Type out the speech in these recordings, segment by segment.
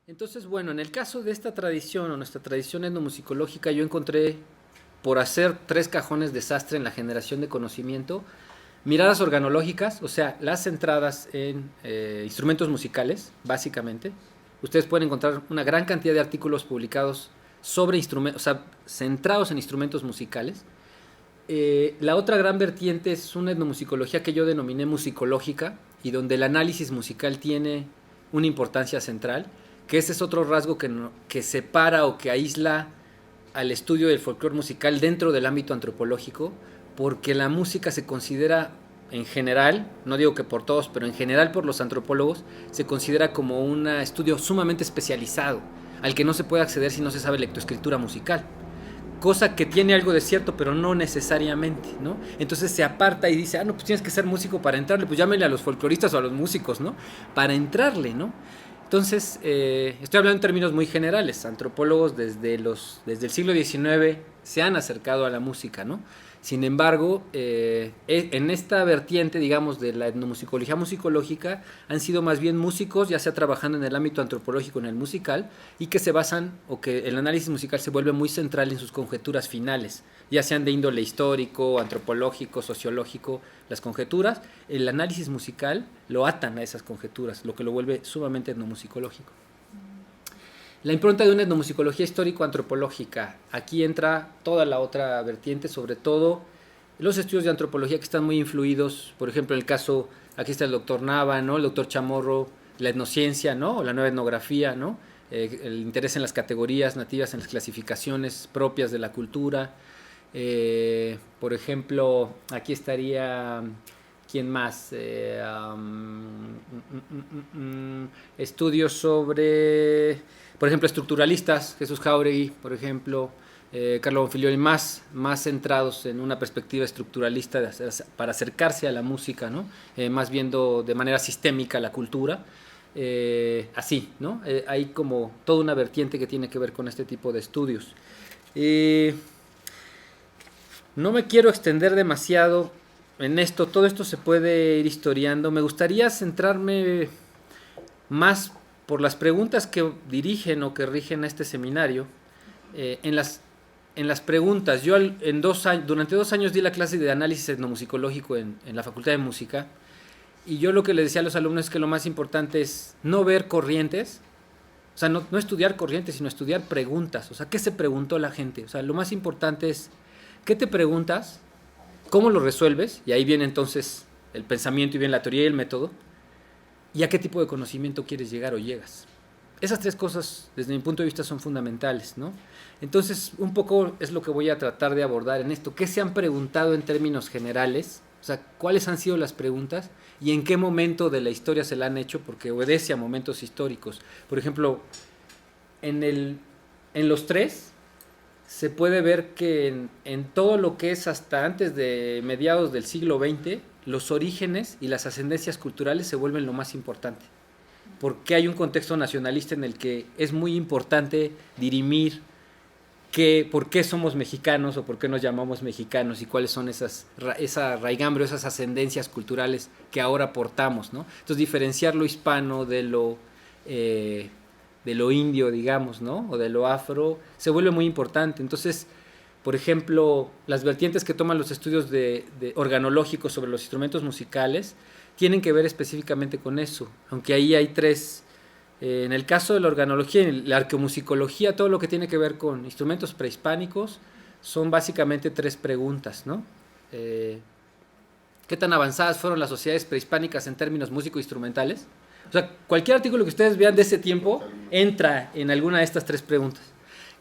Entonces, bueno, en el caso de esta tradición o nuestra tradición etnomusicológica, yo encontré, por hacer tres cajones de sastre en la generación de conocimiento, miradas organológicas, o sea, las centradas en instrumentos musicales, básicamente. Ustedes pueden encontrar una gran cantidad de artículos publicados sobre instrumentos, o sea, centrados en instrumentos musicales. La otra gran vertiente es una etnomusicología que yo denominé musicológica y donde el análisis musical tiene una importancia central, que ese es otro rasgo que separa o que aísla al estudio del folclore musical dentro del ámbito antropológico, porque la música se considera en general, no digo que por todos, pero en general por los antropólogos, se considera como un estudio sumamente especializado, al que no se puede acceder si no se sabe lectoescritura musical, cosa que tiene algo de cierto, pero no necesariamente, ¿no? Entonces se aparta y dice, no, pues tienes que ser músico para entrarle, pues llámenle a los folcloristas o a los músicos, ¿no? Para entrarle, ¿no? Entonces, estoy hablando en términos muy generales. Antropólogos desde el siglo XIX se han acercado a la música, ¿no? Sin embargo, en esta vertiente, digamos, de la etnomusicología musicológica, han sido más bien músicos, ya sea trabajando en el ámbito antropológico, en el musical, y que se basan, o que el análisis musical se vuelve muy central en sus conjeturas finales, ya sean de índole histórico, antropológico, sociológico, las conjeturas, el análisis musical lo atan a esas conjeturas, lo que lo vuelve sumamente etnomusicológico. La impronta de una etnomusicología histórico-antropológica. Aquí entra toda la otra vertiente, sobre todo los estudios de antropología que están muy influidos, por ejemplo, en el caso, aquí está el doctor Nava, ¿no? El doctor Chamorro, la etnociencia, ¿no? O la nueva etnografía, ¿no? El interés en las categorías nativas, en las clasificaciones propias de la cultura. Por ejemplo, aquí estaría... ¿Quién más? Estudios sobre, por ejemplo, estructuralistas, Jesús Jáuregui, por ejemplo, Carlo Bonfilioli, más centrados en una perspectiva estructuralista para acercarse a la música, ¿no? Más viendo de manera sistémica la cultura. Así, ¿no? Hay como toda una vertiente que tiene que ver con este tipo de estudios. No me quiero extender demasiado en esto, todo esto se puede ir historiando. Me gustaría centrarme más por las preguntas que dirigen o que rigen este seminario, en las preguntas. Yo durante 2 años di la clase de análisis etnomusicológico en la Facultad de Música, y yo lo que les decía a los alumnos es que lo más importante es no ver corrientes, o sea, no estudiar corrientes, sino estudiar preguntas. O sea, ¿qué se preguntó la gente? O sea, lo más importante es, ¿qué te preguntas? ¿Cómo lo resuelves? Y ahí viene entonces el pensamiento y viene la teoría y el método. ¿Y a qué tipo de conocimiento quieres llegar o llegas? Esas tres cosas, desde mi punto de vista, son fundamentales, ¿no? Entonces, un poco es lo que voy a tratar de abordar en esto. ¿Qué se han preguntado en términos generales? O sea, ¿cuáles han sido las preguntas? ¿Y en qué momento de la historia se la han hecho? Porque obedece a momentos históricos. Por ejemplo, en los tres se puede ver que en todo lo que es hasta antes de mediados del siglo XX, los orígenes y las ascendencias culturales se vuelven lo más importante. Porque hay un contexto nacionalista en el que es muy importante dirimir por qué somos mexicanos o por qué nos llamamos mexicanos y cuáles son esa raigambre, esas ascendencias culturales que ahora portamos, ¿no? Entonces, diferenciar lo hispano de lo indio, digamos, ¿no? O de lo afro, se vuelve muy importante. Entonces, por ejemplo, las vertientes que toman los estudios de organológicos sobre los instrumentos musicales tienen que ver específicamente con eso, aunque ahí hay tres. En el caso de la organología, en la arqueomusicología, todo lo que tiene que ver con instrumentos prehispánicos, son básicamente tres preguntas, ¿no? ¿Qué tan avanzadas fueron las sociedades prehispánicas en términos músico-instrumentales? O sea, cualquier artículo que ustedes vean de ese tiempo entra en alguna de estas tres preguntas.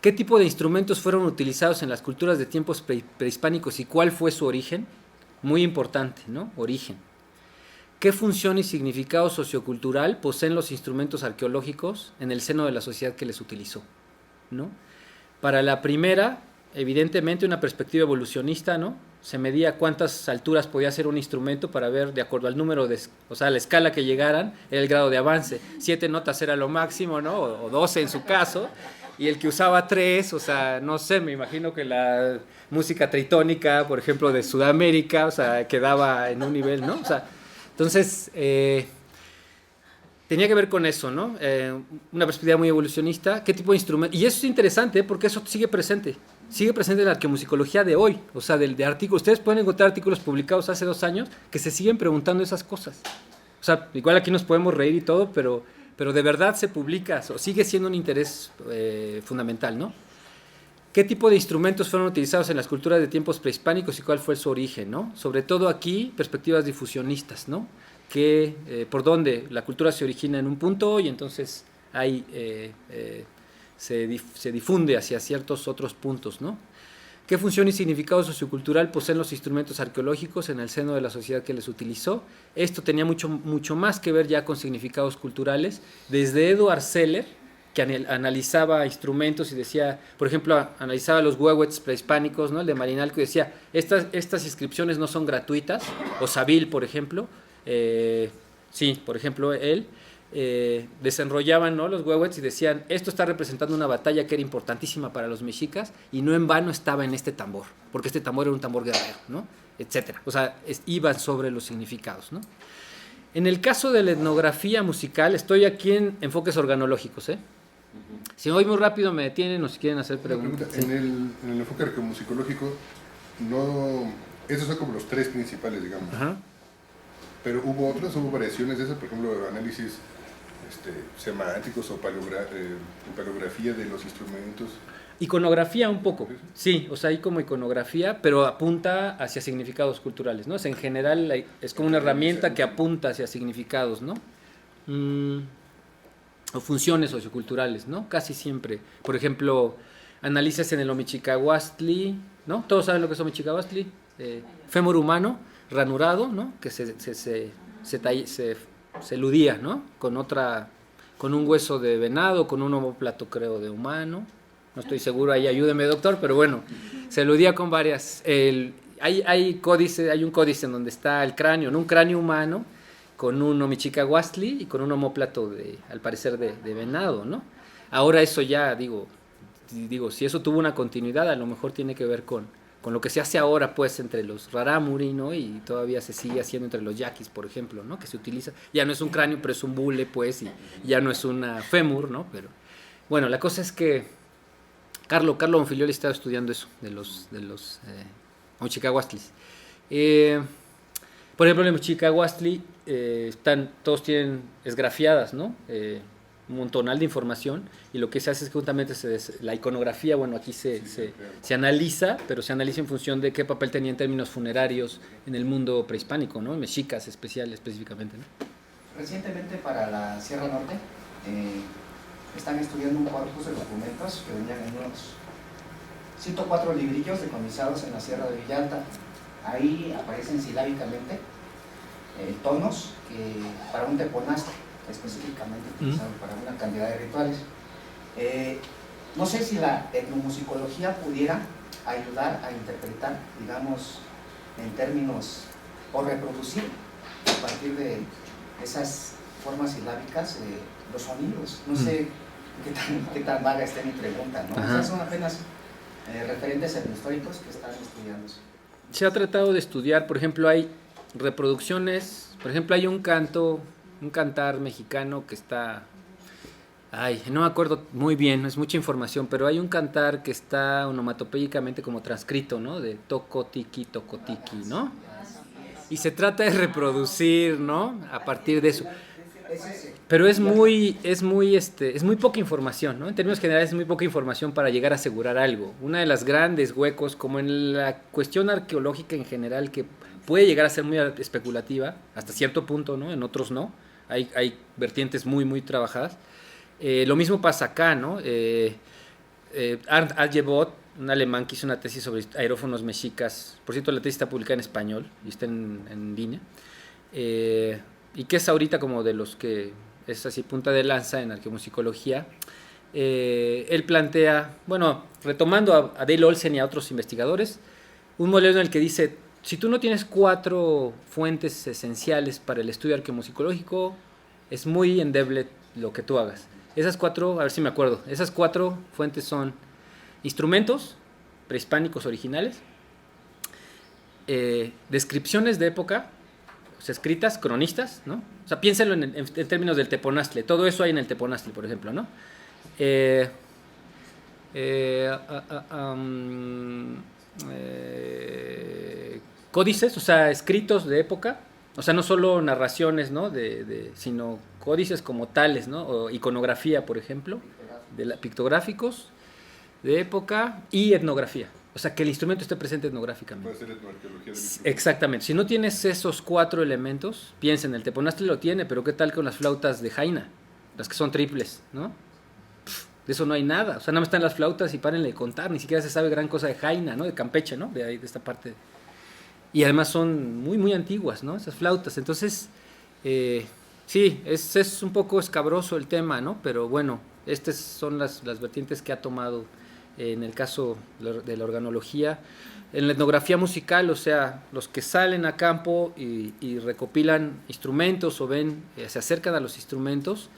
¿Qué tipo de instrumentos fueron utilizados en las culturas de tiempos prehispánicos y cuál fue su origen? Muy importante, ¿no? Origen. ¿Qué función y significado sociocultural poseen los instrumentos arqueológicos en el seno de la sociedad que les utilizó, ¿no? Para la primera, evidentemente una perspectiva evolucionista, ¿no? Se medía cuántas alturas podía hacer un instrumento para ver, de acuerdo al número o sea, la escala que llegaran, era el grado de avance. 7 notas era lo máximo, ¿no? O 12 en su caso. Y el que usaba 3, o sea, no sé, me imagino que la música tritónica, por ejemplo, de Sudamérica, o sea, quedaba en un nivel, ¿no? O sea, entonces, tenía que ver con eso, ¿no? Una perspectiva muy evolucionista. ¿Qué tipo de instrumento? Y eso es interesante porque eso sigue presente. Sigue presente en la arqueomusicología de hoy. O sea, de artículos. Ustedes pueden encontrar artículos publicados hace 2 años que se siguen preguntando esas cosas. O sea, igual aquí nos podemos reír y todo, pero de verdad se publica. O sigue siendo un interés fundamental, ¿no? ¿Qué tipo de instrumentos fueron utilizados en las culturas de tiempos prehispánicos y cuál fue su origen, ¿no? Sobre todo aquí, perspectivas difusionistas, ¿no? Por donde la cultura se origina en un punto y entonces ahí se difunde hacia ciertos otros puntos, ¿no? ¿Qué función y significado sociocultural poseen los instrumentos arqueológicos en el seno de la sociedad que les utilizó? Esto tenía mucho más que ver ya con significados culturales, desde Edward Seller, que analizaba instrumentos y decía, por ejemplo, analizaba los huehuets prehispánicos, ¿no? El de Marinalco, y decía, estas inscripciones no son gratuitas, o Saville, por ejemplo, sí, por ejemplo, él, desenrollaban, ¿no? Los huehuets y decían, esto está representando una batalla que era importantísima para los mexicas y no en vano estaba en este tambor, porque este tambor era un tambor guerrero, ¿no? Etcétera. O sea, iban sobre los significados, ¿no? En el caso de la etnografía musical, estoy aquí en enfoques organológicos, ¿eh? Si me voy muy rápido me detienen o si quieren hacer preguntas. Sí. En el enfoque arqueomusicológico, esos son como los 3 principales, digamos. Ajá. Pero hubo variaciones de esas, por ejemplo, análisis semánticos o paleografía de los instrumentos. Iconografía un poco, sí, o sea, hay como iconografía, pero apunta hacia significados culturales, ¿no? O sea, en general es como una herramienta que apunta hacia significados, ¿no? O funciones socioculturales, ¿no? Casi siempre. Por ejemplo, analizas en el Omichicahuastli, ¿no? Todos saben lo que es Omichicahuastli, fémur humano, ranurado, ¿no? Que se eludía, ¿no? Con un hueso de venado, con un omóplato, creo, de humano. No estoy seguro, ahí ayúdeme, doctor, pero bueno, se eludía con varias. Hay un códice en donde está el cráneo, ¿no? Un cráneo humano con un Omichicahuastli y con un omóplato, al parecer, de venado, ¿no? Ahora eso ya, digo, si eso tuvo una continuidad, a lo mejor tiene que ver con lo que se hace ahora, pues, entre los rarámuri, ¿no? Y todavía se sigue haciendo entre los yaquis, por ejemplo, ¿no? Que se utiliza, ya no es un cráneo, pero es un bule, pues, y ya no es una fémur, ¿no? Pero, bueno, la cosa es que Carlo Bonfilioli estaba estudiando eso, de los Omichicahuastlis. Por ejemplo, en el Omichicahuastli todos tienen esgrafiadas, ¿no? Un montonal de información, y lo que se hace es que juntamente la iconografía, bueno, aquí se analiza, pero se analiza en función de qué papel tenía en términos funerarios en el mundo prehispánico, ¿no? Mexicas específicamente, ¿no? Recientemente para la Sierra Norte están estudiando un corpus de documentos que venían en unos 104 librillos decomisados en la Sierra de Villalta. Ahí aparecen silábicamente tonos para un teponaztle, específicamente utilizado para una cantidad de rituales. No sé si la etnomusicología pudiera ayudar a interpretar, digamos, en términos, o reproducir a partir de esas formas silábicas los sonidos. No sé qué tan vaga esté mi pregunta, ¿no? O sea, son apenas referentes etnohistóricos que están estudiándose. Se ha tratado de estudiar, por ejemplo, hay reproducciones, por ejemplo, hay un cantar mexicano que está, no me acuerdo muy bien, es mucha información, pero hay un cantar que está onomatopéyicamente como transcrito, ¿no? De toco tiki, ¿no? Y se trata de reproducir, ¿no? A partir de eso. Pero es muy poca información, ¿no? En términos generales es muy poca información para llegar a asegurar algo. Una de las grandes huecos, como en la cuestión arqueológica en general, que puede llegar a ser muy especulativa, hasta cierto punto, ¿no? En otros no. Hay vertientes muy, muy trabajadas. Lo mismo pasa acá, ¿no? Arndt Aljebot, un alemán que hizo una tesis sobre aerófonos mexicas, por cierto la tesis está publicada en español y está en línea, y que es ahorita como de los que es así punta de lanza en arqueomusicología. Él plantea, bueno, retomando a Dale Olsen y a otros investigadores, un modelo en el que dice, si tú no tienes 4 fuentes esenciales para el estudio arqueomusicológico, es muy endeble lo que tú hagas. Esas 4, a ver si me acuerdo, esas 4 fuentes son instrumentos prehispánicos originales, descripciones de época, o pues, escritas, cronistas, ¿no? O sea, piénsenlo en términos del teponaztle. Todo eso hay en el teponaztle, por ejemplo, ¿no? Códices, o sea, escritos de época, o sea, no solo narraciones, ¿no? Sino códices como tales, ¿no? O iconografía, por ejemplo, pictográficos de época y etnografía. O sea, que el instrumento esté presente etnográficamente. Puede ser etnoarqueología del instrumento. Exactamente. Si no tienes esos 4 elementos, piensa en el teponaztle lo tiene, pero ¿qué tal con las flautas de jaina? Las que son triples, ¿no? De eso no hay nada. O sea, nada más están las flautas y párenle de contar. Ni siquiera se sabe gran cosa de jaina, ¿no? De Campeche, ¿no? De ahí, de esta parte. Y además son muy, muy antiguas, ¿no? Esas flautas. Entonces, sí, es un poco escabroso el tema, ¿no? Pero bueno, estas son las vertientes que ha tomado en el caso de la organología. En la etnografía musical, o sea, los que salen a campo y recopilan instrumentos o ven, se acercan a los instrumentos.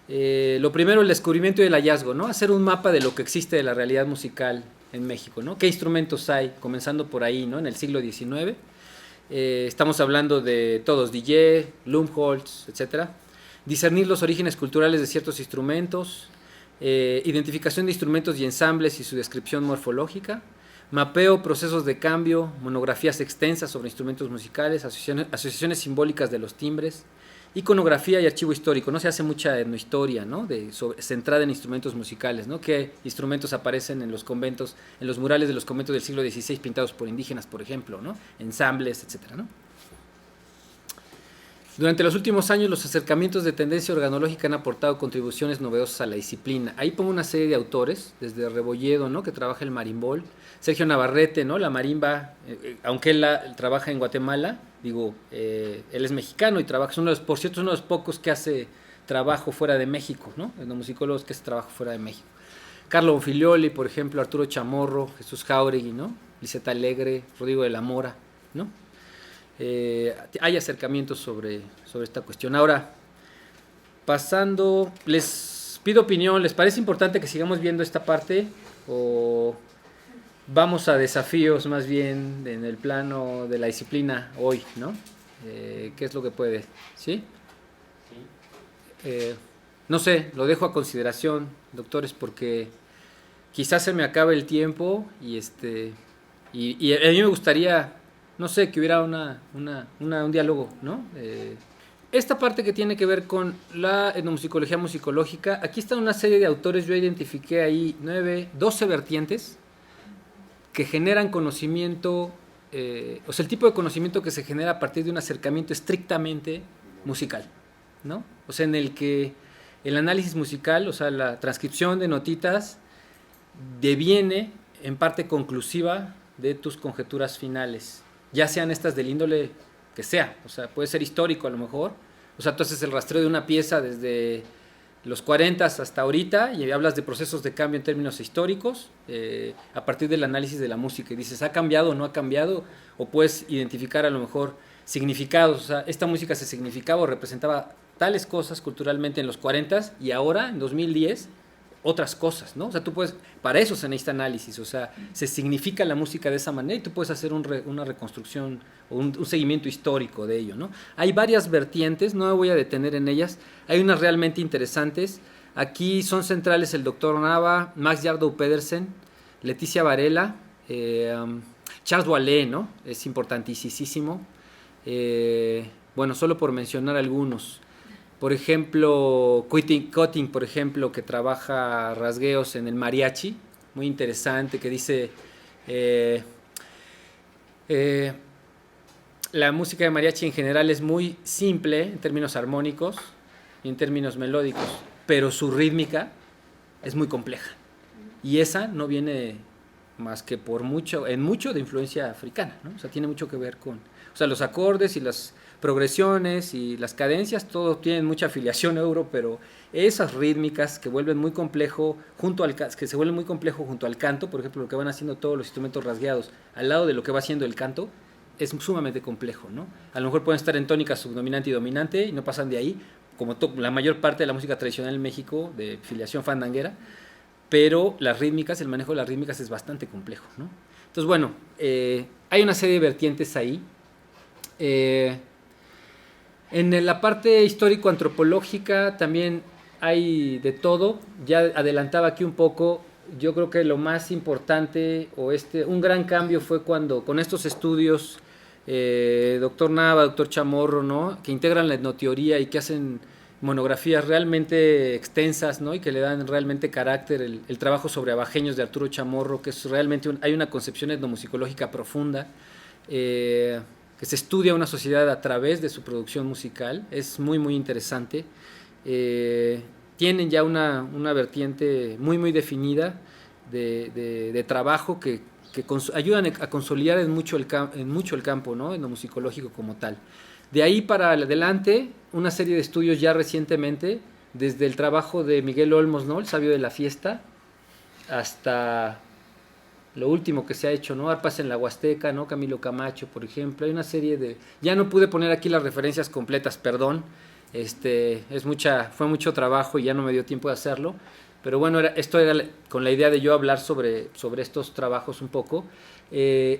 Lo primero, el descubrimiento y el hallazgo, ¿no? Hacer un mapa de lo que existe de la realidad musical en México, ¿no? ¿Qué instrumentos hay? Comenzando por ahí, ¿no? En el siglo XIX. Estamos hablando de todos, DJ, Lumholtz, etc. Discernir los orígenes culturales de ciertos instrumentos, identificación de instrumentos y ensambles y su descripción morfológica, mapeo, procesos de cambio, monografías extensas sobre instrumentos musicales, asociaciones simbólicas de los timbres, iconografía y archivo histórico. No se hace mucha etnohistoria, ¿no? Centrada en instrumentos musicales, ¿no? ¿Qué instrumentos aparecen en los conventos, en los murales de los conventos del siglo XVI pintados por indígenas, por ejemplo, ¿no? Ensambles, etcétera, ¿no? Durante los últimos años, los acercamientos de tendencia organológica han aportado contribuciones novedosas a la disciplina. Ahí pongo una serie de autores, desde Rebolledo, ¿no? Que trabaja el marimbol, Sergio Navarrete, ¿no? La marimba, aunque él trabaja en Guatemala, él es mexicano y trabaja, por cierto, es uno de los pocos que hace trabajo fuera de México, ¿no? Los musicólogos que hace trabajo fuera de México. Carlo Bonfilioli, por ejemplo, Arturo Chamorro, Jesús Jáuregui, ¿no? Liseta Alegre, Rodrigo de la Mora, ¿no? Hay acercamientos sobre esta cuestión. Ahora, pasando, les pido opinión, ¿les parece importante que sigamos viendo esta parte o vamos a desafíos más bien en el plano de la disciplina hoy, ¿no? ¿Qué es lo que puede? ¿Sí? No sé, lo dejo a consideración, doctores, porque quizás se me acabe el tiempo y a mí me gustaría, no sé, que hubiera un diálogo, ¿no? Esta parte que tiene que ver con la etnomusicología musicológica, aquí está una serie de autores, yo identifiqué ahí 12 vertientes que generan conocimiento, o sea, el tipo de conocimiento que se genera a partir de un acercamiento estrictamente musical, ¿no? O sea, en el que el análisis musical, o sea, la transcripción de notitas, deviene en parte conclusiva de tus conjeturas finales, ya sean estas del índole que sea, o sea, puede ser histórico a lo mejor, o sea, tú haces el rastreo de una pieza desde los 40 hasta ahorita y hablas de procesos de cambio en términos históricos a partir del análisis de la música y dices, ¿ha cambiado o no ha cambiado? O puedes identificar a lo mejor significados, o sea, esta música se significaba o representaba tales cosas culturalmente en los 40 y ahora, en 2010, otras cosas, ¿no? O sea, tú puedes, para eso se necesita análisis, o sea, se significa la música de esa manera y tú puedes hacer una reconstrucción o un seguimiento histórico de ello, ¿no? Hay varias vertientes, no me voy a detener en ellas, hay unas realmente interesantes. Aquí son centrales el doctor Nava, Max Jardow Pedersen, Leticia Varela, Charles Boileau, ¿no? Es importantísimo. Bueno, solo por mencionar algunos. Por ejemplo, Cutting, por ejemplo, que trabaja rasgueos en el mariachi, muy interesante, que dice la música de mariachi en general es muy simple en términos armónicos y en términos melódicos, pero su rítmica es muy compleja. Y esa no viene más que en mucho de influencia africana, ¿no? O sea, tiene mucho que ver con, o sea, los acordes y las progresiones y las cadencias, todo tienen mucha afiliación euro, pero esas rítmicas que vuelven muy complejo que se vuelven muy complejo junto al canto, por ejemplo, lo que van haciendo todos los instrumentos rasgueados al lado de lo que va haciendo el canto, es sumamente complejo, ¿no? A lo mejor pueden estar en tónica subdominante y dominante y no pasan de ahí, como la mayor parte de la música tradicional en México de filiación fandanguera, pero las rítmicas, el manejo de las rítmicas es bastante complejo, ¿no? Entonces, bueno, hay una serie de vertientes ahí. En la parte histórico-antropológica también hay de todo. Ya adelantaba aquí un poco. Yo creo que lo más importante un gran cambio fue cuando con estos estudios, doctor Nava, doctor Chamorro, ¿no? Que integran la etnoteoría y que hacen monografías realmente extensas, ¿no? Y que le dan realmente carácter, el trabajo sobre abajeños de Arturo Chamorro, que es realmente hay una concepción etnomusicológica profunda, que se estudia una sociedad a través de su producción musical. Es muy muy interesante. Tienen ya una vertiente muy muy definida de trabajo que ayudan a consolidar en mucho el campo, ¿no? Etnomusicológico como tal. De ahí para adelante, una serie de estudios ya recientemente, desde el trabajo de Miguel Olmos, ¿no? El sabio de la fiesta, hasta lo último que se ha hecho, ¿no? Arpas en la Huasteca, ¿no? Camilo Camacho, por ejemplo. Hay una serie de... Ya no pude poner aquí las referencias completas, perdón. Fue mucho trabajo y ya no me dio tiempo de hacerlo. Pero bueno, esto era con la idea de yo hablar sobre estos trabajos un poco.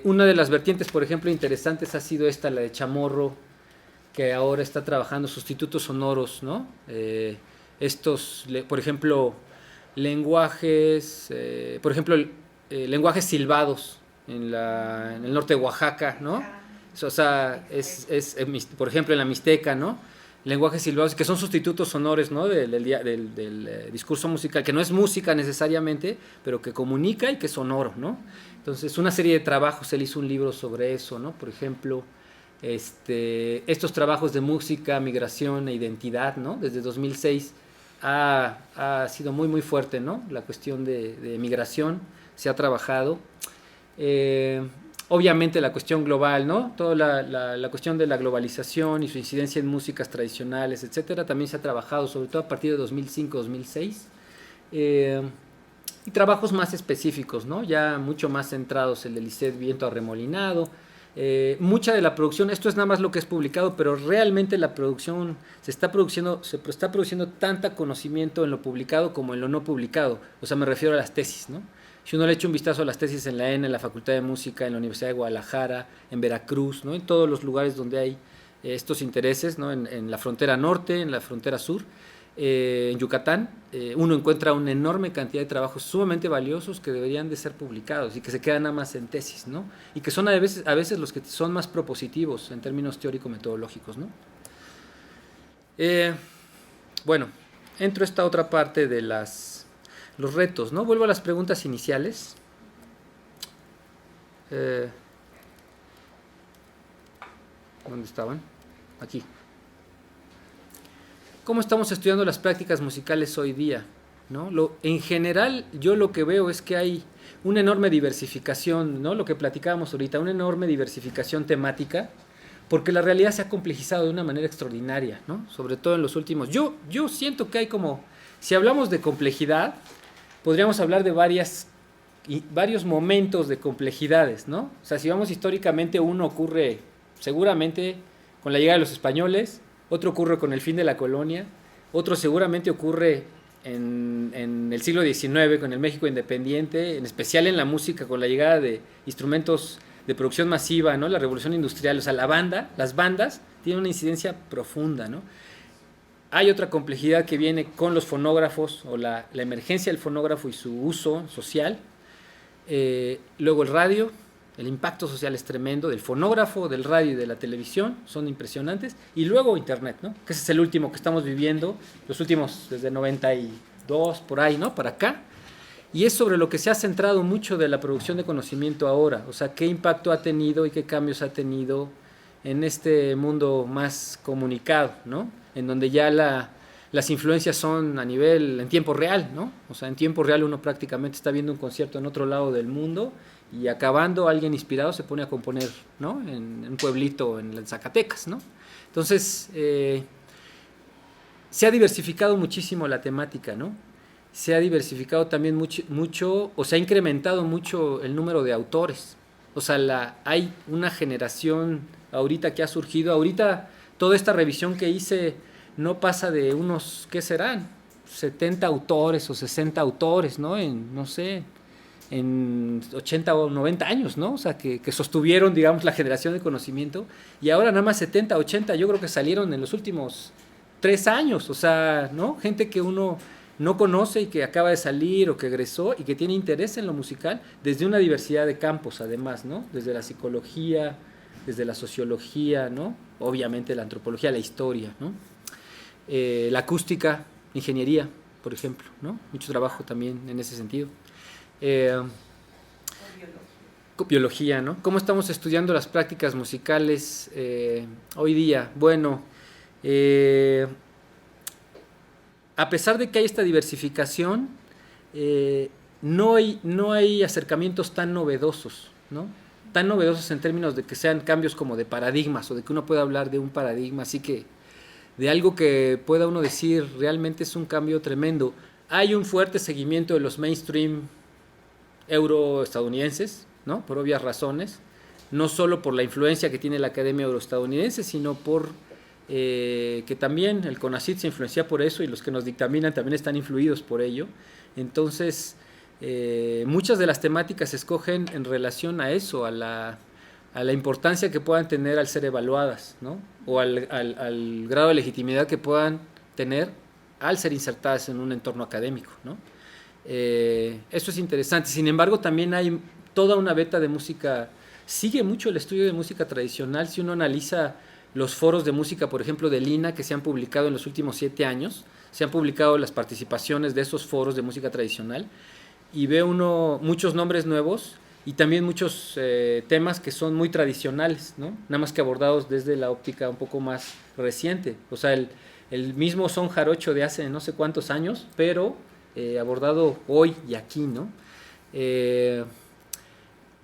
Una de las vertientes, por ejemplo, interesantes ha sido la de Chamorro, que ahora está trabajando sustitutos sonoros, ¿no? Por ejemplo, lenguajes, lenguajes silbados en el norte de Oaxaca, ¿no? O sea, por ejemplo, en la Mixteca, ¿no? Lenguajes silbados que son sustitutos sonoros, ¿no? del discurso musical, que no es música necesariamente, pero que comunica y que es sonoro, ¿no? Entonces, una serie de trabajos, él hizo un libro sobre eso, ¿no? Por ejemplo, estos trabajos de música, migración e identidad, ¿no? Desde 2006 ha sido muy muy fuerte, ¿no? La cuestión de migración se ha trabajado. Obviamente la cuestión global, ¿no? Toda la cuestión de la globalización y su incidencia en músicas tradicionales, etcétera, también se ha trabajado, sobre todo a partir de 2005-2006. Y trabajos más específicos, ¿no? Ya mucho más centrados, el de Lisset Viento Arremolinado. Mucha de la producción, esto es nada más lo que es publicado, pero realmente la producción se está produciendo tanta conocimiento en lo publicado como en lo no publicado. O sea, me refiero a las tesis, ¿no? Si uno le echa un vistazo a las tesis en la ENA, en la Facultad de Música, en la Universidad de Guadalajara, en Veracruz, ¿no? En todos los lugares donde hay estos intereses, ¿no? En la frontera norte, en la frontera sur, en Yucatán, uno encuentra una enorme cantidad de trabajos sumamente valiosos que deberían de ser publicados y que se quedan nada más en tesis, ¿no? Y que son a veces los que son más propositivos en términos teórico-metodológicos, ¿no? Bueno, entro a esta otra parte de los retos, ¿no? Vuelvo a las preguntas iniciales. ¿Dónde estaban? Aquí. ¿Cómo estamos estudiando las prácticas musicales hoy día? ¿No? En general, yo lo que veo es que hay una enorme diversificación, ¿no? Lo que platicábamos ahorita, una enorme diversificación temática, porque la realidad se ha complejizado de una manera extraordinaria, ¿no? Sobre todo en los últimos... Yo siento que hay como... Si hablamos de complejidad, podríamos hablar de varios momentos de complejidades, ¿no? O sea, si vamos históricamente, uno ocurre seguramente con la llegada de los españoles, otro ocurre con el fin de la colonia, otro seguramente ocurre en el siglo XIX con el México independiente, en especial en la música con la llegada de instrumentos de producción masiva, ¿no? La revolución industrial, o sea, las bandas tienen una incidencia profunda, ¿no? Hay otra complejidad que viene con los fonógrafos o la emergencia del fonógrafo y su uso social. Luego el radio, el impacto social es tremendo, del fonógrafo, del radio y de la televisión, son impresionantes. Y luego Internet, ¿no? Que ese es el último que estamos viviendo, los últimos desde 92, por ahí, ¿no? Para acá. Y es sobre lo que se ha centrado mucho de la producción de conocimiento ahora. O sea, qué impacto ha tenido y qué cambios ha tenido en este mundo más comunicado, ¿no? En donde ya las influencias son en tiempo real, ¿no? O sea, en tiempo real uno prácticamente está viendo un concierto en otro lado del mundo y acabando alguien inspirado se pone a componer, ¿no? En un pueblito en Zacatecas, ¿no? Entonces, se ha diversificado muchísimo la temática, ¿no? Se ha diversificado también mucho, o se ha incrementado mucho el número de autores. O sea, hay una generación ahorita que ha surgido. Ahorita toda esta revisión que hice no pasa de unos, ¿qué serán? 70 autores o 60 autores, ¿no? No sé, en 80 o 90 años, ¿no? O sea, que sostuvieron, digamos, la generación de conocimiento, y ahora nada más 70, 80, yo creo que salieron en los últimos 3 años, o sea, ¿no? Gente que uno no conoce y que acaba de salir o que egresó y que tiene interés en lo musical desde una diversidad de campos, además, ¿no? Desde la psicología, desde la sociología, ¿no? Obviamente la antropología, la historia, ¿no? La acústica, ingeniería, por ejemplo, ¿no? Mucho trabajo también en ese sentido. Biología, ¿no? ¿Cómo estamos estudiando las prácticas musicales hoy día? Bueno, a pesar de que hay esta diversificación, no hay acercamientos tan novedosos, ¿no? Tan novedosos en términos de que sean cambios como de paradigmas, o de que uno pueda hablar de un paradigma, así que de algo que pueda uno decir realmente es un cambio tremendo. Hay un fuerte seguimiento de los mainstream euroestadounidenses, ¿no? Por obvias razones, no solo por la influencia que tiene la academia euroestadounidense, sino por que también el CONACYT se influencia por eso, y los que nos dictaminan también están influidos por ello. Entonces, muchas de las temáticas se escogen en relación a eso, a la importancia que puedan tener al ser evaluadas, ¿no? O al grado de legitimidad que puedan tener al ser insertadas en un entorno académico, ¿no? Eso es interesante. Sin embargo, también hay toda una beta de música, sigue mucho el estudio de música tradicional. Si uno analiza los foros de música, por ejemplo, de Lina, que se han publicado en los últimos 7 años, se han publicado las participaciones de esos foros de música tradicional, y ve uno muchos nombres nuevos y también muchos temas que son muy tradicionales, ¿no? Nada más que abordados desde la óptica un poco más reciente. O sea, el mismo son jarocho de hace no sé cuántos años, pero abordado hoy y aquí, ¿no?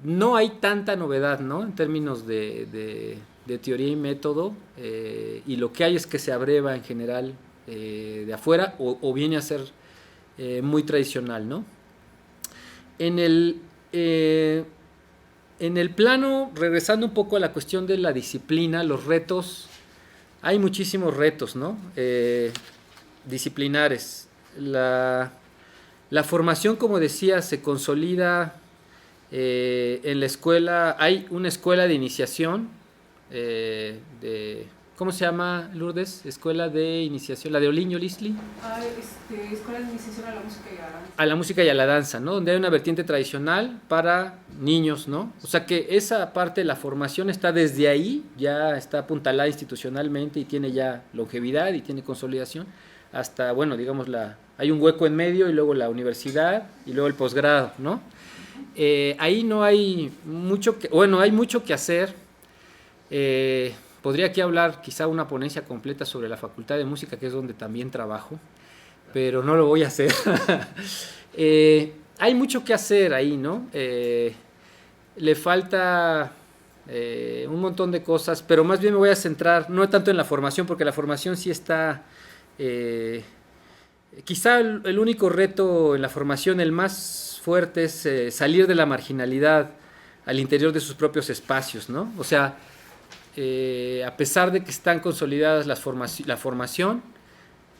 No hay tanta novedad, ¿no? En términos de teoría y método, y lo que hay es que se abreva en general de afuera, o viene a ser muy tradicional, ¿no? En el plano, regresando un poco a la cuestión de la disciplina, los retos, hay muchísimos retos, ¿no? Disciplinares. La formación, como decía, se consolida en la escuela. Hay una escuela de iniciación, ¿cómo se llama, Lourdes? Escuela de iniciación, la de Oliño Lisli. Escuela de iniciación a la música y a la danza. A la música y a la danza, ¿no? Donde hay una vertiente tradicional para niños, ¿no? O sea que esa parte de la formación está desde ahí, ya está apuntalada institucionalmente y tiene ya longevidad y tiene consolidación, hasta, bueno, digamos, hay un hueco en medio, y luego la universidad y luego el posgrado, ¿no? Ahí no hay mucho hay mucho que hacer. Podría aquí hablar quizá una ponencia completa sobre la Facultad de Música, que es donde también trabajo, pero no lo voy a hacer. Hay mucho que hacer ahí, ¿no? Le falta un montón de cosas, pero más bien me voy a centrar no tanto en la formación, porque la formación sí está... quizá el único reto en la formación, el más fuerte, es salir de la marginalidad al interior de sus propios espacios, ¿no? O sea, a pesar de que están consolidadas la formación,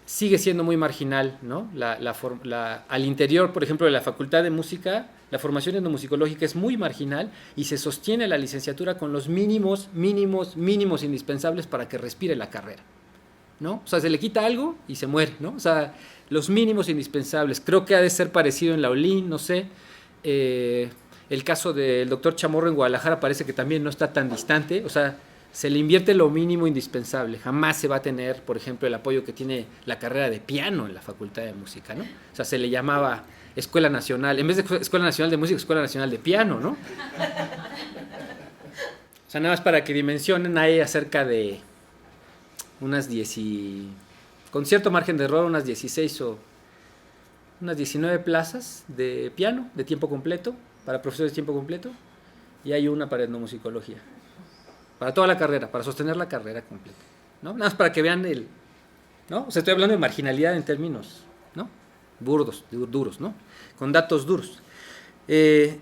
sigue siendo muy marginal, ¿no? Al interior, por ejemplo, de la Facultad de Música, la formación etnomusicológica es muy marginal, y se sostiene la licenciatura con los mínimos indispensables para que respire la carrera, ¿no? O sea, se le quita algo y se muere, ¿no? O sea, los mínimos indispensables. Creo que ha de ser parecido en la ULIN, no sé. El caso del doctor Chamorro en Guadalajara parece que también no está tan distante. O sea, se le invierte lo mínimo indispensable. Jamás se va a tener, por ejemplo, el apoyo que tiene la carrera de piano en la Facultad de Música, ¿no? O sea, se le llamaba Escuela Nacional, en vez de Escuela Nacional de Música, Escuela Nacional de Piano, ¿no? O sea, nada más para que dimensionen, hay acerca de unas 10 con cierto margen de error, unas 16 o unas 19 plazas de piano de tiempo completo, para profesores de tiempo completo, y hay una para etnomusicología. Para toda la carrera, para sostener la carrera completa, ¿no? Nada más para que vean ¿no? O sea, estoy hablando de marginalidad en términos, ¿no? Burdos, duros, ¿no? Con datos duros. 2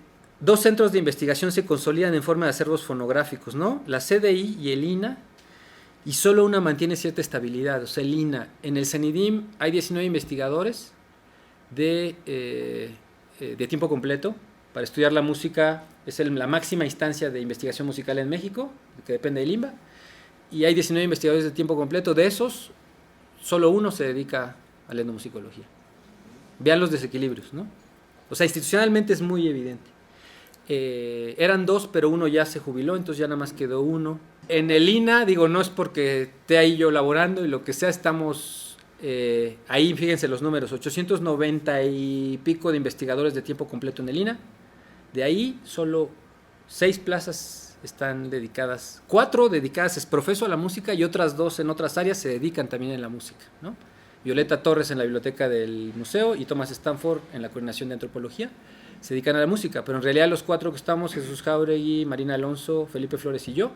centros de investigación se consolidan en forma de acervos fonográficos, ¿no? La CDI y el INA, y solo una mantiene cierta estabilidad. O sea, el INA. En el CENIDIM hay 19 investigadores de tiempo completo, para estudiar la música, es la máxima instancia de investigación musical en México, que depende del INBA, y hay 19 investigadores de tiempo completo. De esos, solo uno se dedica a la etnomusicología. Vean los desequilibrios, ¿no? O sea, institucionalmente es muy evidente. Eran 2, pero uno ya se jubiló, entonces ya nada más quedó uno. En el INA, digo, no es porque esté ahí yo laborando y lo que sea, estamos ahí, fíjense los números, 890 y pico de investigadores de tiempo completo en el INA. De ahí, solo 6 plazas están dedicadas, 4 dedicadas es profeso a la música y otras 2 en otras áreas se dedican también en la música, ¿no? Violeta Torres en la biblioteca del museo y Thomas Stanford en la coordinación de antropología se dedican a la música, pero en realidad los 4 que estamos, Jesús Jauregui, Marina Alonso, Felipe Flores y yo,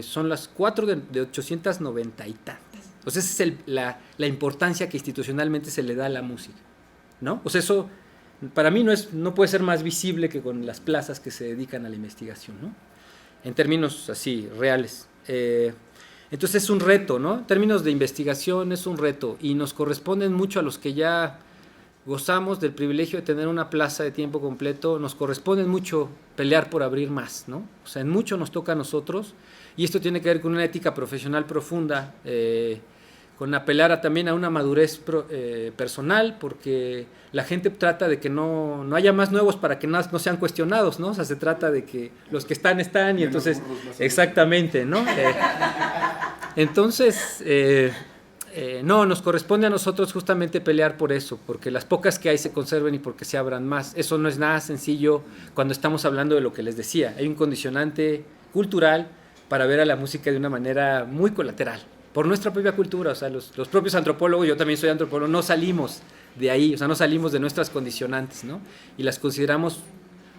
son las 4 de 890 y tantas. O sea, esa es la importancia que institucionalmente se le da a la música, ¿no? O sea, eso para mí no puede ser más visible que con las plazas que se dedican a la investigación, ¿no? En términos así, reales. Entonces es un reto, ¿no? En términos de investigación es un reto y nos corresponden mucho a los que ya gozamos del privilegio de tener una plaza de tiempo completo, nos corresponde mucho pelear por abrir más, ¿no? O sea, en mucho nos toca a nosotros y esto tiene que ver con una ética profesional profunda, con apelar también a una madurez personal, porque la gente trata de que no haya más nuevos para que no sean cuestionados, ¿no? O sea, se trata de que los que están y entonces, exactamente, ¿no? Entonces, no, nos corresponde a nosotros justamente pelear por eso, porque las pocas que hay se conserven y porque se abran más. Eso no es nada sencillo cuando estamos hablando de lo que les decía. Hay un condicionante cultural para ver a la música de una manera muy colateral, por nuestra propia cultura. O sea, los propios antropólogos, yo también soy antropólogo, no salimos de ahí, o sea, no salimos de nuestras condicionantes, ¿no? Y las consideramos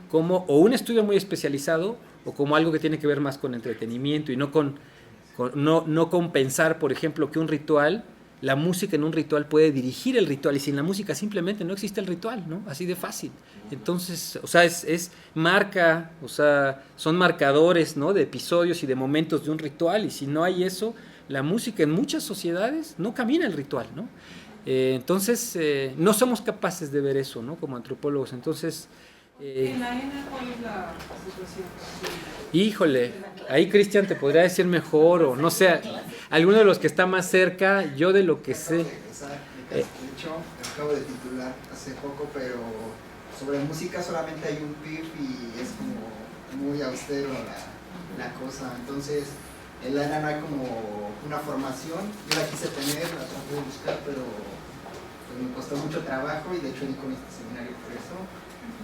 como o un estudio muy especializado o como algo que tiene que ver más con entretenimiento y no con pensar, por ejemplo, que un ritual, la música en un ritual puede dirigir el ritual y sin la música simplemente no existe el ritual, ¿no? Así de fácil. Entonces, o sea, es marca, o sea, son marcadores, ¿no? De episodios y de momentos de un ritual y si no hay eso, la música en muchas sociedades no camina el ritual, ¿no? Entonces, no somos capaces de ver eso, ¿no? Como antropólogos. Entonces, ¿En la ENA cuál es la situación? híjole, ahí Cristian te podría decir mejor o no sé, alguno de los que está más cerca, yo de lo que sé. De hecho, acabo de titular hace poco, pero sobre música solamente hay un PIB y es como muy austero la cosa. Entonces, en la ENA no hay como una formación. Yo la quise tener, la traté de buscar, pero pues, me costó mucho trabajo y de hecho di con este seminario por eso.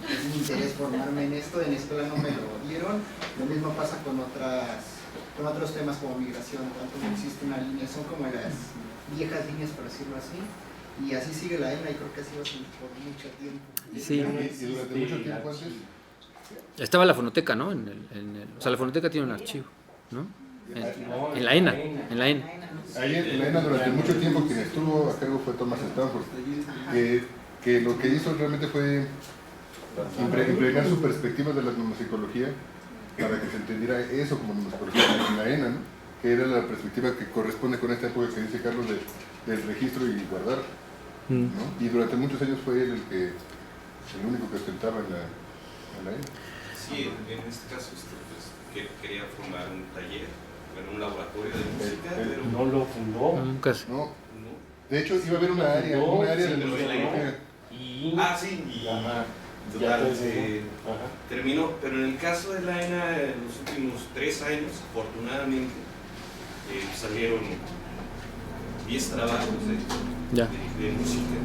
Es mi interés formarme en esto, en la escuela no me lo dieron. Lo mismo pasa con otros temas como migración, tanto no existe una línea, son como las viejas líneas, por decirlo así. Y así sigue la ENA y creo que así va a seguir por mucho tiempo. Sí. Y durante mucho tiempo antes. Estaba la fonoteca, ¿no? O sea, la fonoteca tiene un archivo, ¿no? En la ENA. Ahí en la ENA durante mucho tiempo quien estuvo a cargo fue Thomas Stanford, que lo que hizo realmente fue impregnar su perspectiva de la etnomusicología para que se entendiera eso como etnomusicología en la ENA, ¿no? Que era la perspectiva que corresponde con esta época que dice Carlos del registro y guardar, ¿no? Y durante muchos años fue él el único que ostentaba en la ENA. Sí, en este caso pues, que quería formar un taller, bueno, un laboratorio de música, pero no lo fundó. Nunca sé. No, de hecho iba a haber una área de sí, musicología. sí, y Ajá. total, terminó, pero en el caso de la ENA, en los últimos 3 años, afortunadamente, salieron 10 trabajos de música.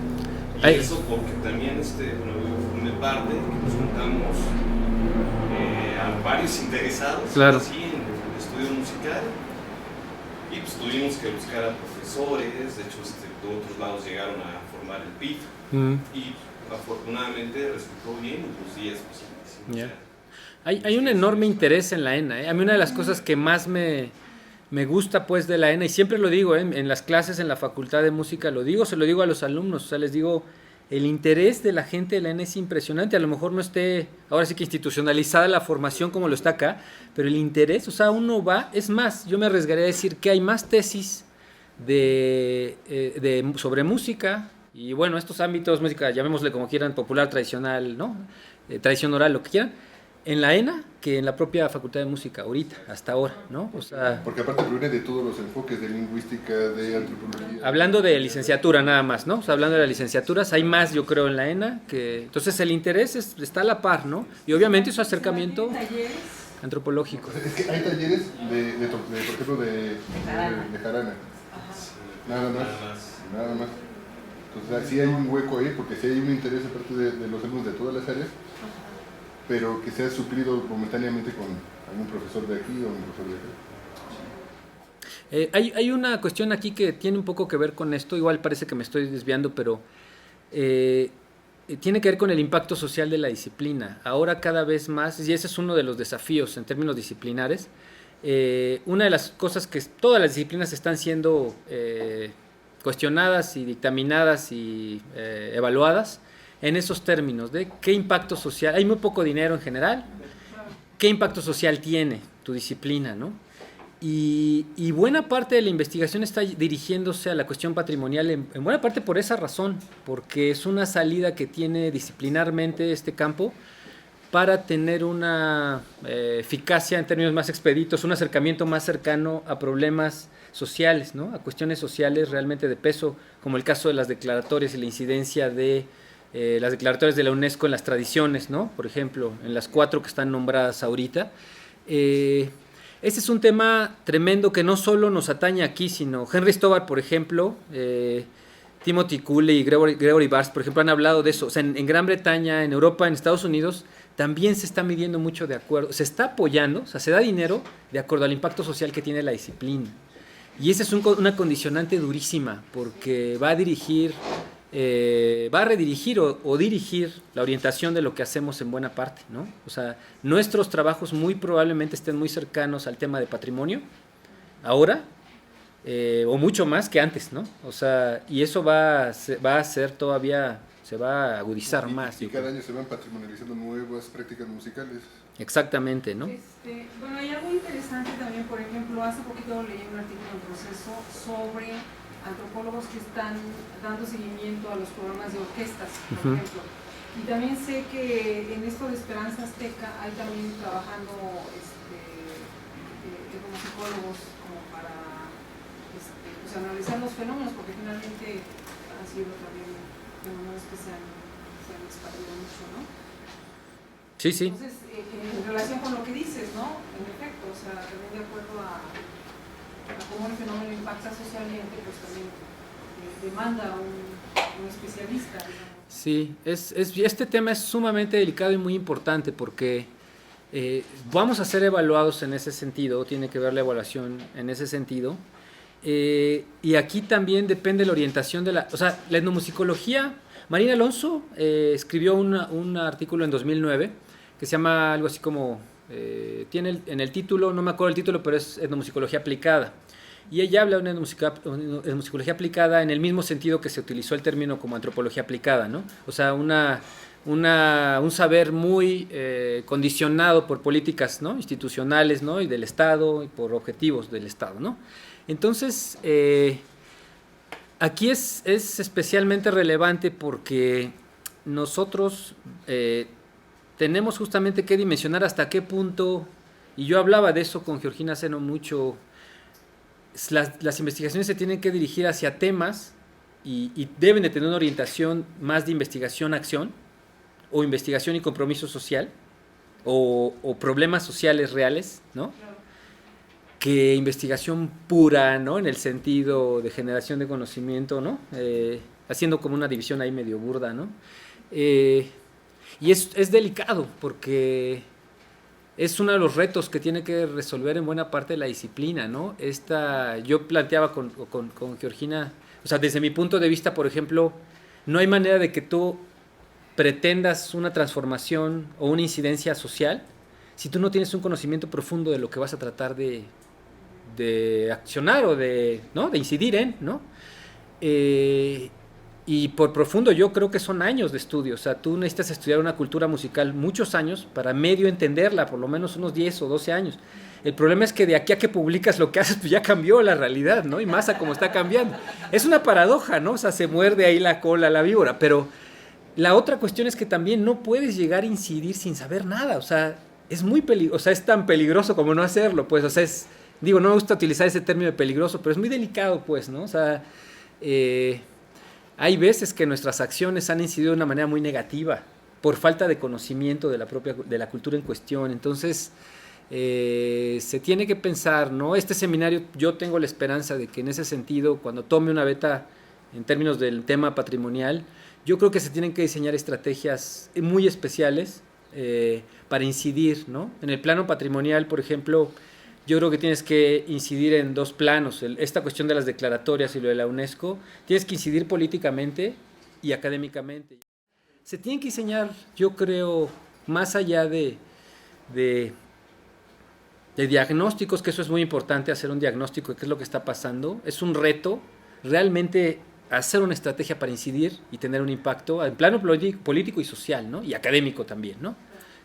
Y Ay. eso porque también, bueno, yo formé parte, que nos juntamos a varios interesados, Claro. así, en el estudio musical, y pues tuvimos que buscar a profesores, de hecho, de otros lados llegaron a formar el PIF, y afortunadamente resultó bien, y los 10 pues hicimos Ya. ya. Hay un enorme interés en la ENA, ¿eh? A mí una de las cosas que más me gusta pues de la ENA, y siempre lo digo, en las clases en la Facultad de Música lo digo, se lo digo a los alumnos, o sea, les digo, el interés de la gente de la ENA es impresionante, a lo mejor no esté ahora sí que institucionalizada la formación como lo está acá, pero el interés, o sea, uno va, es más, yo me arriesgaría a decir que hay más tesis sobre música Y bueno, estos ámbitos, música, llamémosle como quieran, popular, tradicional, ¿no? Tradición oral, lo que quieran, en la ENA que en la propia Facultad de Música, ahorita, hasta ahora, ¿no? O sea, porque aparte proviene de todos los enfoques de lingüística, de antropología. hablando de licenciatura nada más, ¿no? O sea, hablando de las licenciaturas, hay más, yo creo, en la ENA, que entonces el interés está a la par, ¿no? Y obviamente su acercamiento antropológico. O sea, es que hay talleres por ejemplo, de jarana. Nada más. Entonces, sí hay un hueco ahí, porque sí hay un interés aparte de los alumnos de todas las áreas, pero que sea suplido momentáneamente con algún profesor de aquí o un profesor de acá. Hay una cuestión aquí que tiene un poco que ver con esto, igual parece que me estoy desviando, pero tiene que ver con el impacto social de la disciplina. Ahora cada vez más, y ese es uno de los desafíos en términos disciplinares, una de las cosas que todas las disciplinas están siendo cuestionadas y dictaminadas y evaluadas en esos términos de qué impacto social, hay muy poco dinero en general, qué impacto social tiene tu disciplina, ¿no? Y buena parte de la investigación está dirigiéndose a la cuestión patrimonial, en buena parte por esa razón, porque es una salida que tiene disciplinarmente este campo para tener una eficacia en términos más expeditos, un acercamiento más cercano a problemas sociales, ¿no? A cuestiones sociales realmente de peso, como el caso de las declaratorias y la incidencia de las declaratorias de la UNESCO en las tradiciones, ¿no? Por ejemplo, en las 4 que están nombradas ahorita. Ese es un tema tremendo que no solo nos atañe aquí, sino Henry Stoddard, por ejemplo, Timothy Cooley y Gregory Barsd, por ejemplo, han hablado de eso. O sea, en Gran Bretaña, en Europa, en Estados Unidos, también se está midiendo mucho de acuerdo, se está apoyando, o sea, se da dinero de acuerdo al impacto social que tiene la disciplina. Y esa es una condicionante durísima, porque va a dirigir, va a redirigir o dirigir la orientación de lo que hacemos en buena parte, ¿no? O sea, nuestros trabajos muy probablemente estén muy cercanos al tema de patrimonio, ahora, o mucho más que antes, ¿no? O sea, y eso va a ser todavía, se va a agudizar más. Y cada año se van patrimonializando nuevas prácticas musicales. Exactamente, ¿no? Bueno, hay algo interesante también, por ejemplo, hace poquito leí un artículo en Proceso sobre antropólogos que están dando seguimiento a los programas de orquestas, por ejemplo. Y también sé que en esto de Esperanza Azteca hay también trabajando psicólogos como para pues, analizar los fenómenos, porque finalmente han sido también fenómenos que se han expandido mucho, ¿no? Sí, sí. Entonces, en relación con lo que dices, ¿no? En efecto, o sea, también de acuerdo a cómo el fenómeno impacta socialmente, pues también demanda un especialista, digamos. Sí, este tema es sumamente delicado y muy importante porque vamos a ser evaluados en ese sentido, tiene que ver la evaluación en ese sentido, y aquí también depende la orientación de la etnomusicología. Marina Alonso escribió un artículo en 2009 que se llama algo así como, tiene en el título, no me acuerdo el título, pero es etnomusicología aplicada. Y ella habla de una etnomusicología aplicada en el mismo sentido que se utilizó el término como antropología aplicada, ¿no? O sea, un saber muy condicionado por políticas, ¿no? Institucionales, ¿no? Y del Estado, y por objetivos del Estado, ¿no? Entonces, aquí es especialmente relevante porque nosotros tenemos justamente que dimensionar hasta qué punto, y yo hablaba de eso con Georgina Seno mucho, las investigaciones se tienen que dirigir hacia temas y deben de tener una orientación más de investigación-acción, o investigación y compromiso social, o problemas sociales reales, ¿no? Que investigación pura, ¿no? En el sentido de generación de conocimiento, ¿no? Haciendo como una división ahí medio burda, ¿no? Y es delicado porque es uno de los retos que tiene que resolver en buena parte la disciplina, ¿no? Yo planteaba con Georgina, o sea, desde mi punto de vista, por ejemplo, no hay manera de que tú pretendas una transformación o una incidencia social si tú no tienes un conocimiento profundo de lo que vas a tratar de accionar o ¿no? De incidir en, ¿no? Y por profundo yo creo que son años de estudio, o sea, tú necesitas estudiar una cultura musical muchos años para medio entenderla, por lo menos unos 10 o 12 años. El problema es que de aquí a que publicas lo que haces, pues ya cambió la realidad, ¿no? Y más a cómo está cambiando. Es una paradoja, ¿no? O sea, se muerde ahí la cola la víbora, pero la otra cuestión es que también no puedes llegar a incidir sin saber nada, o sea, es muy peligroso, o sea, es tan peligroso como no hacerlo, pues, o sea, digo, no me gusta utilizar ese término de peligroso, pero es muy delicado, pues, ¿no? O sea, hay veces que nuestras acciones han incidido de una manera muy negativa por falta de conocimiento de la cultura en cuestión. Entonces, se tiene que pensar, ¿no? Este seminario, yo tengo la esperanza de que en ese sentido, cuando tome una beta en términos del tema patrimonial, yo creo que se tienen que diseñar estrategias muy especiales para incidir, ¿no? En el plano patrimonial, por ejemplo, yo creo que tienes que incidir en dos planos. Esta cuestión de las declaratorias y lo de la UNESCO, tienes que incidir políticamente y académicamente. Se tienen que diseñar, yo creo, más allá de diagnósticos, que eso es muy importante, hacer un diagnóstico de qué es lo que está pasando. Es un reto realmente hacer una estrategia para incidir y tener un impacto en plano político y social, ¿no? Y académico también, ¿no?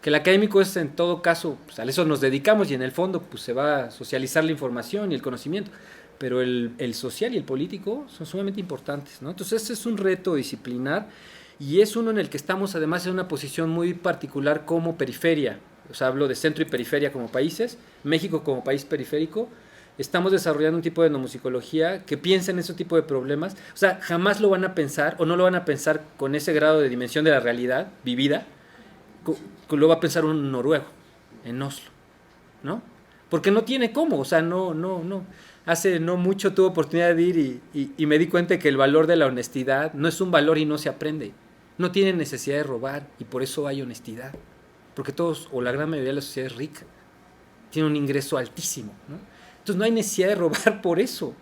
Que el académico es en todo caso, pues a eso nos dedicamos y en el fondo pues se va a socializar la información y el conocimiento, pero el social y el político son sumamente importantes, ¿no? Entonces ese es un reto disciplinar y es uno en el que estamos además en una posición muy particular como periferia, o sea, hablo de centro y periferia como países, México como país periférico. Estamos desarrollando un tipo de etnomusicología que piensa en ese tipo de problemas, o sea, jamás lo van a pensar o no lo van a pensar con ese grado de dimensión de la realidad vivida, lo va a pensar un noruego en Oslo, ¿no? Porque no tiene cómo, o sea, no. Hace no mucho tuve oportunidad de ir y me di cuenta que el valor de la honestidad no es un valor y no se aprende. No tienen necesidad de robar y por eso hay honestidad. Porque todos, o la gran mayoría de la sociedad es rica, tiene un ingreso altísimo, ¿no? Entonces no hay necesidad de robar por eso.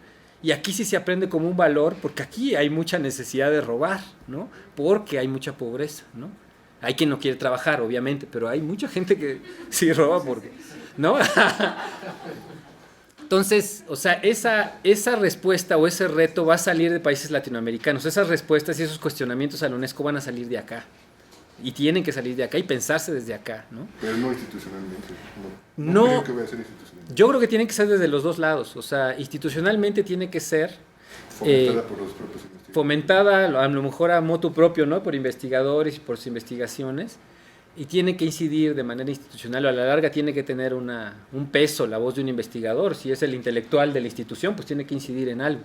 Y aquí sí se aprende como un valor, porque aquí hay mucha necesidad de robar, ¿no? Porque hay mucha pobreza, ¿no? Hay quien no quiere trabajar, obviamente, pero hay mucha gente que sí roba porque, ¿no? Entonces, o sea, esa respuesta o ese reto va a salir de países latinoamericanos. Esas respuestas y esos cuestionamientos a la UNESCO van a salir de acá. Y tienen que salir de acá y pensarse desde acá, ¿no? Pero no institucionalmente. No creo que vaya a ser institucionalmente. Yo creo que tiene que ser desde los dos lados. O sea, institucionalmente tiene que ser fomentada por los propios investigadores. Fomentada a lo mejor a motu propio, ¿no? Por investigadores y por sus investigaciones. Y tiene que incidir de manera institucional, o a la larga tiene que tener un peso la voz de un investigador. Si es el intelectual de la institución, pues tiene que incidir en algo.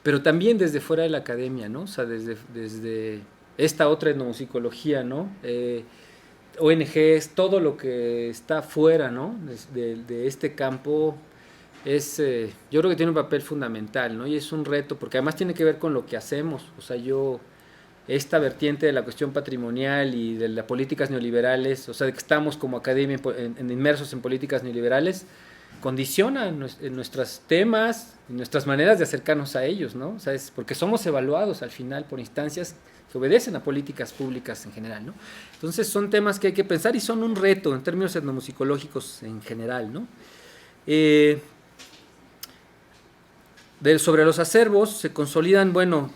Pero también desde fuera de la academia, ¿no? O sea, desde esta otra etnomusicología, ¿no? ONGs, todo lo que está fuera, ¿no? de este campo yo creo que tiene un papel fundamental, ¿no? Y es un reto, porque además tiene que ver con lo que hacemos. O sea, esta vertiente de la cuestión patrimonial y de las políticas neoliberales, o sea, de que estamos como academia inmersos en políticas neoliberales, condiciona nuestros temas, nuestras maneras de acercarnos a ellos, ¿no? O sea, porque somos evaluados al final por instancias que obedecen a políticas públicas en general, ¿no? Entonces son temas que hay que pensar y son un reto en términos etnomusicológicos en general, ¿no? Sobre los acervos se consolidan,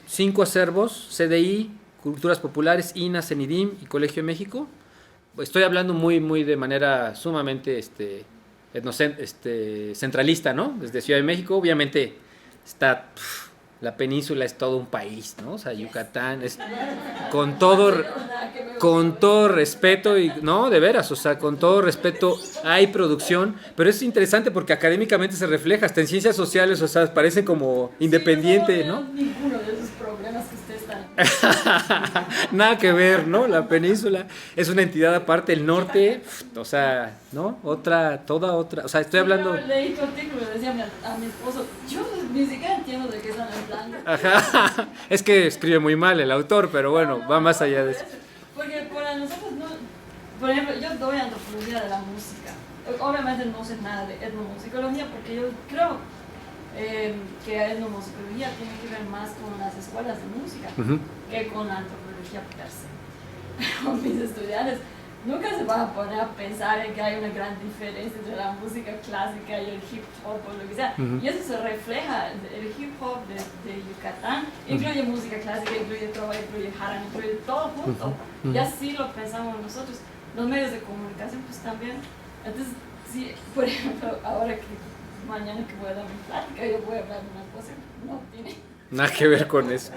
5 acervos: CDI, Culturas Populares, INA, CENIDIM y Colegio de México. Estoy hablando muy de manera sumamente centralista, ¿no? Desde Ciudad de México, obviamente la península es todo un país, ¿no? O sea, Yucatán es con todo respeto y no, de veras, o sea, con todo respeto hay producción, pero es interesante porque académicamente se refleja, hasta en ciencias sociales, o sea, parece como independiente, ¿no? Ninguno de esos problemas que ustedes están. Nada que ver, ¿no? La península es una entidad aparte, el norte, o sea, ¿no? Toda otra, o sea, estoy hablando. Yo leí tu artículo y decía a mi esposo, yo ni siquiera entiendo de qué están hablando. Ajá, es que escribe muy mal el autor, pero bueno, va más allá de eso. Porque para nosotros, no, por ejemplo, yo doy antropología de la música. Obviamente no sé nada de etnomusicología porque yo creo que etnomusicología tiene que ver más con las escuelas de música que con la antropología per se. Con mis estudiantes nunca se van a poner a pensar en que hay una gran diferencia entre la música clásica y el hip hop o lo que sea. Y eso se refleja. El hip hop de Yucatán incluye música clásica, incluye trova, incluye jarana, incluye todo junto. Y así lo pensamos nosotros. Los medios de comunicación pues también. Entonces Sí, por ejemplo, ahora que mañana que voy a dar mi plática, yo voy a hablar de una cosa que no tiene Nada que ver con eso.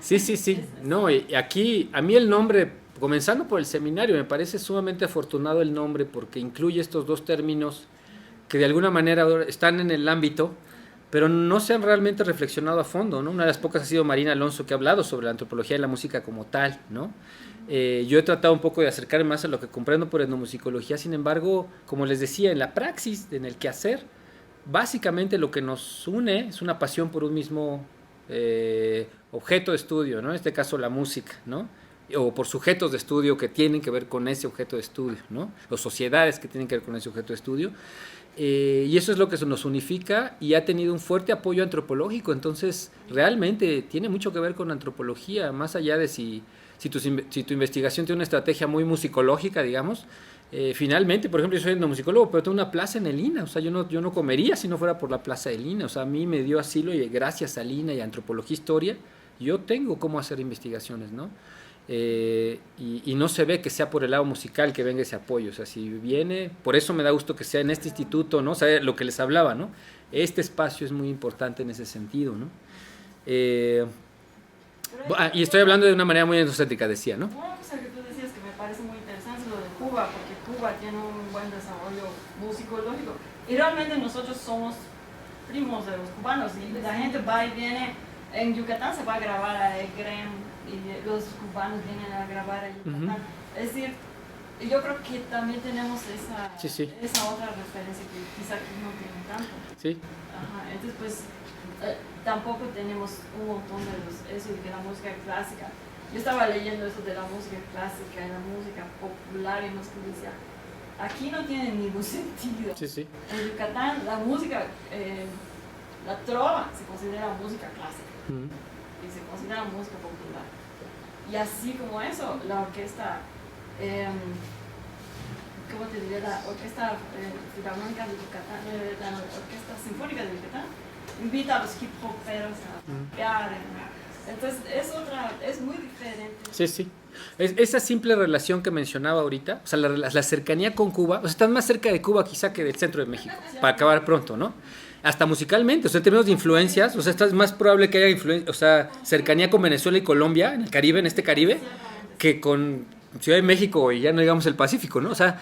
Sí, sí, sí. No, y aquí, a mí el nombre, comenzando por el seminario, me parece sumamente afortunado el nombre porque incluye estos dos términos que de alguna manera están en el ámbito, pero no se han realmente reflexionado a fondo, ¿no? Una de las pocas ha sido Marina Alonso, que ha hablado sobre la antropología de la música como tal, ¿no? Yo he tratado un poco de acercarme más a lo que comprendo por etnomusicología, sin embargo, como les decía, en la praxis, en el quehacer, básicamente lo que nos une es una pasión por un mismo objeto de estudio, ¿no? En este caso la música, ¿no? O por sujetos de estudio que tienen que ver con ese objeto de estudio, ¿no? O sociedades que tienen que ver con ese objeto de estudio. Y eso es lo que nos unifica y ha tenido un fuerte apoyo antropológico, entonces realmente tiene mucho que ver con antropología, más allá de si tu investigación tiene una estrategia muy musicológica, digamos. Finalmente, por ejemplo, yo soy etnomusicólogo, pero tengo una plaza en el INA, o sea, yo no comería si no fuera por la plaza del INA, o sea, a mí me dio asilo y gracias al INA y a Antropología Historia, yo tengo cómo hacer investigaciones, ¿no? Y no se ve que sea por el lado musical que venga ese apoyo, o sea, si viene, por eso me da gusto que sea en este instituto, ¿no? O sea, lo que les hablaba, ¿no? Este espacio es muy importante en ese sentido, ¿no? Y estoy hablando de una manera muy etnocéntrica, decía, ¿no? Una cosa que tú decías que me parece muy interesante es lo de Cuba, porque Cuba tiene un buen desarrollo musicológico y realmente nosotros somos primos de los cubanos y la gente va y viene, en Yucatán se va a grabar a El Grem y los cubanos vienen a grabar a Yucatán. Es decir, yo creo que también tenemos esa otra referencia que quizá aquí no tienen tanto. Sí. Ajá, entonces pues tampoco tenemos un montón de eso de la música clásica. Yo estaba leyendo eso de la música clásica y la música popular y más que decía, aquí no tiene ningún sentido. Sí, sí. En Yucatán la música, la trova se considera música clásica y se considera música popular. Y así como eso, la orquesta, ¿cómo te diré? La orquesta filarmónica de Yucatán, la orquesta sinfónica de Yucatán, invita a los hip hoperos a tocar, ¿no? Entonces es muy diferente. Sí, sí. Esa simple relación que mencionaba ahorita, o sea, la cercanía con Cuba, o sea, están más cerca de Cuba quizá que del centro de México, para acabar pronto, ¿no? Hasta musicalmente, o sea, en términos de influencias, o sea, es más probable que haya influencia, o sea, cercanía con Venezuela y Colombia, en el Caribe, en este Caribe, que con Ciudad de México y ya no digamos el Pacífico, ¿no? O sea,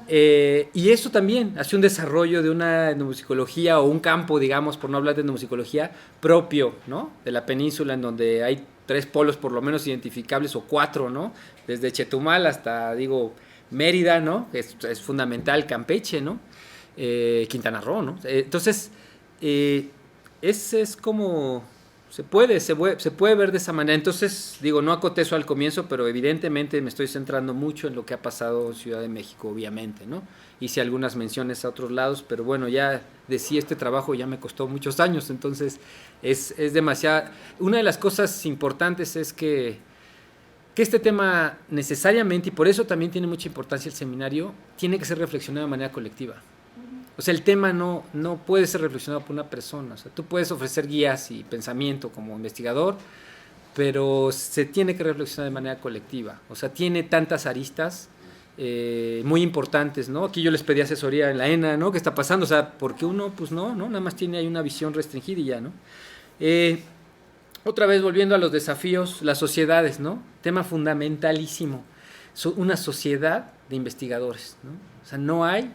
y eso también hace un desarrollo de una etnomusicología o un campo, digamos, por no hablar de etnomusicología, propio, ¿no? De la península, en donde hay 3 polos por lo menos identificables o 4, ¿no? Desde Chetumal hasta, digo, Mérida, ¿no? Es fundamental, Campeche, ¿no? Quintana Roo, ¿no? Entonces, ese es como... Se puede ver de esa manera. Entonces, digo, no acoté eso al comienzo, pero evidentemente me estoy centrando mucho en lo que ha pasado en Ciudad de México, obviamente, ¿no? Hice algunas menciones a otros lados, pero bueno, ya decía, este trabajo ya me costó muchos años, entonces es demasiado... Una de las cosas importantes es que este tema necesariamente, y por eso también tiene mucha importancia el seminario, tiene que ser reflexionado de manera colectiva. O sea, el tema no puede ser reflexionado por una persona. O sea, tú puedes ofrecer guías y pensamiento como investigador, pero se tiene que reflexionar de manera colectiva. O sea, tiene tantas aristas muy importantes, ¿no? Aquí yo les pedí asesoría en la ENA, ¿no? ¿Qué está pasando? O sea, porque uno, pues no, nada más tiene ahí una visión restringida y ya, ¿no? Otra vez volviendo a los desafíos, las sociedades, ¿no? Tema fundamentalísimo. Una sociedad de investigadores, ¿no? O sea, no hay...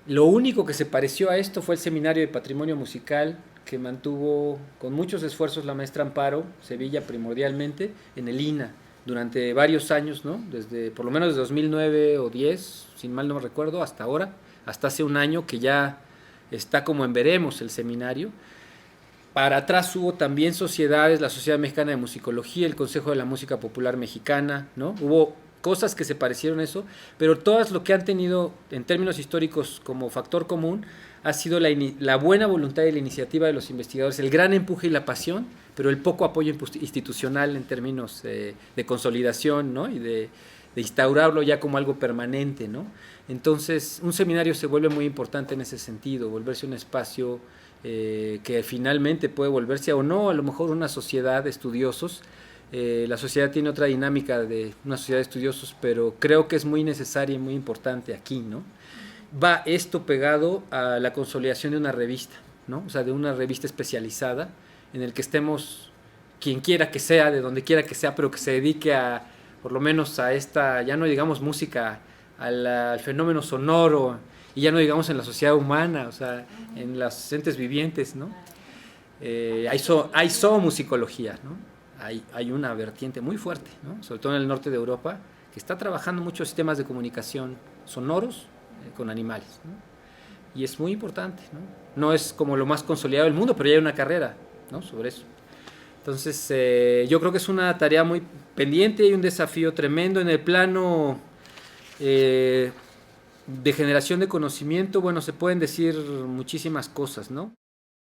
Lo único que se pareció a esto fue el Seminario de Patrimonio Musical que mantuvo con muchos esfuerzos la maestra Amparo Sevilla primordialmente en el INA durante varios años, ¿no? Desde por lo menos desde 2009 o 10, sin mal no me recuerdo, hasta ahora, hasta hace un año que ya está como en veremos el seminario. Para atrás hubo también sociedades, la Sociedad Mexicana de Musicología, el Consejo de la Música Popular Mexicana, ¿no? Hubo cosas que se parecieron a eso, pero todas lo que han tenido en términos históricos como factor común ha sido la buena voluntad y la iniciativa de los investigadores, el gran empuje y la pasión, pero el poco apoyo institucional en términos de consolidación, ¿no? Y de instaurarlo ya como algo permanente, ¿no? Entonces, un seminario se vuelve muy importante en ese sentido, volverse un espacio que finalmente puede volverse o no, a lo mejor una sociedad de estudiosos. La sociedad tiene otra dinámica de una sociedad de estudiosos, pero creo que es muy necesaria y muy importante aquí, ¿no? va esto pegado a la consolidación de una revista, ¿no? O sea, de una revista especializada en el que estemos, quien quiera que sea, de donde quiera que sea, pero que se dedique a, por lo menos a esta, ya no digamos música, al fenómeno sonoro, y ya no digamos en la sociedad humana, o sea, en los entes vivientes, ¿no? Hay zoomusicología, ¿no? Hay una vertiente muy fuerte, ¿no? Sobre todo en el norte de Europa, que está trabajando muchos sistemas de comunicación sonoros con animales, ¿no? Y es muy importante, ¿no? No es como lo más consolidado del mundo, pero ya hay una carrera, ¿no? Sobre eso. Entonces, yo creo que es una tarea muy pendiente y un desafío tremendo en el plano de generación de conocimiento. Bueno, se pueden decir muchísimas cosas, ¿no?